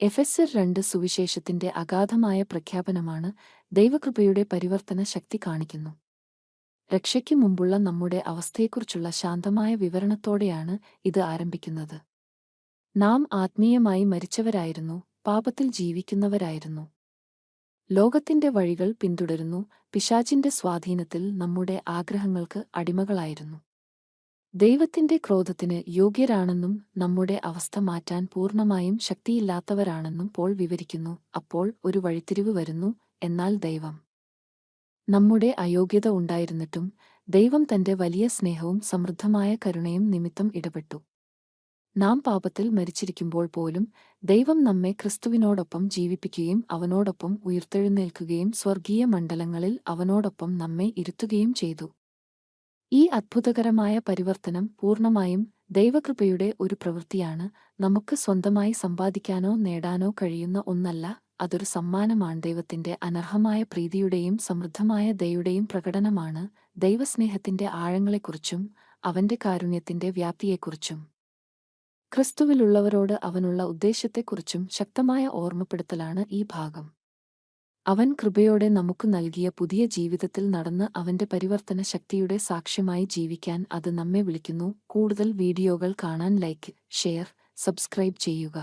എഫെസ്യർ 2 സുവിശേഷത്തിന്റെ അഗാധമായ പ്രഖ്യാപനമാണ്. ദൈവകൃപയുടെ പരിവർത്തന ശക്തി കാണിക്കുന്നു. രക്ഷയ്ക്കു മുമ്പുള്ള നമ്മുടെ അവസ്ഥയെക്കുറിച്ചുള്ള ശാന്തമായ വിവരണത്തോടെയാണ് ഇത് ആരംഭിക്കുന്നത്. നാം ആത്മീയമായി മരിച്ചവരായിരുന്നു, പാപത്തിൽ ജീവിക്കുന്നവരായിരുന്നു. ലോകത്തിന്റെ വഴികൾ പിന്തുടരുന്നു, പിശാചിന്റെ സ്വാധീനത്തിൽ നമ്മുടെ ആഗ്രഹങ്ങൾക്ക് അടിമകളായിരുന്നു. ദൈവത്തിന്റെ ക്രോധത്തിന് യോഗ്യരാണെന്നും നമ്മുടെ അവസ്ഥ മാറ്റാൻ പൂർണ്ണമായും ശക്തിയില്ലാത്തവരാണെന്നും പോൾ വിവരിക്കുന്നു. അപ്പോൾ ഒരു വഴിത്തിരിവ് വരുന്നു. എന്നാൽ ദൈവം നമ്മുടെ അയോഗ്യത ഉണ്ടായിരുന്നിട്ടും ദൈവം തന്റെ വലിയ സ്നേഹവും സമൃദ്ധമായ കരുണയും നിമിത്തം ഇടപെട്ടു. നാം പാപത്തിൽ മരിച്ചിരിക്കുമ്പോൾ പോലും ദൈവം നമ്മെ ക്രിസ്തുവിനോടൊപ്പം ജീവിപ്പിക്കുകയും അവനോടൊപ്പം ഉയിർത്തെഴുന്നേൽക്കുകയും സ്വർഗീയ മണ്ഡലങ്ങളിൽ അവനോടൊപ്പം നമ്മെ ഇരുത്തുകയും ചെയ്തു. ഈ അത്ഭുതകരമായ പരിവർത്തനം പൂർണ്ണമായും ദൈവകൃപയുടെ ഒരു പ്രവൃത്തിയാണ്. നമുക്ക് സ്വന്തമായി സമ്പാദിക്കാനോ നേടാനോ കഴിയുന്ന ഒന്നല്ല, അതൊരു സമ്മാനമാണ്. ദൈവത്തിന്റെ അനർഹമായ പ്രീതിയുടെയും സമൃദ്ധമായ ദയയുടെയും പ്രകടനമാണ്. ദൈവസ്നേഹത്തിന്റെ ആഴങ്ങളെക്കുറിച്ചും അവന്റെ കാരുണ്യത്തിന്റെ വ്യാപ്തിയെക്കുറിച്ചും ക്രിസ്തുവിലുള്ളവരോട് അവനുള്ള ഉദ്ദേശ്യത്തെക്കുറിച്ചും ശക്തമായ ഓർമ്മപ്പെടുത്തലാണ് ഈ ഭാഗം. അവൻ കൃപയോടെ നമുക്ക് നൽകിയ പുതിയ ജീവിതത്തിൽ നടന്ന് അവന്റെ പരിവർത്തന ശക്തിയുടെ സാക്ഷ്യമായി ജീവിക്കാൻ അത് നമ്മെ വിളിക്കുന്നു. കൂടുതൽ വീഡിയോകൾ കാണാൻ ലൈക്ക്, ഷെയർ, സബ്സ്ക്രൈബ് ചെയ്യുക.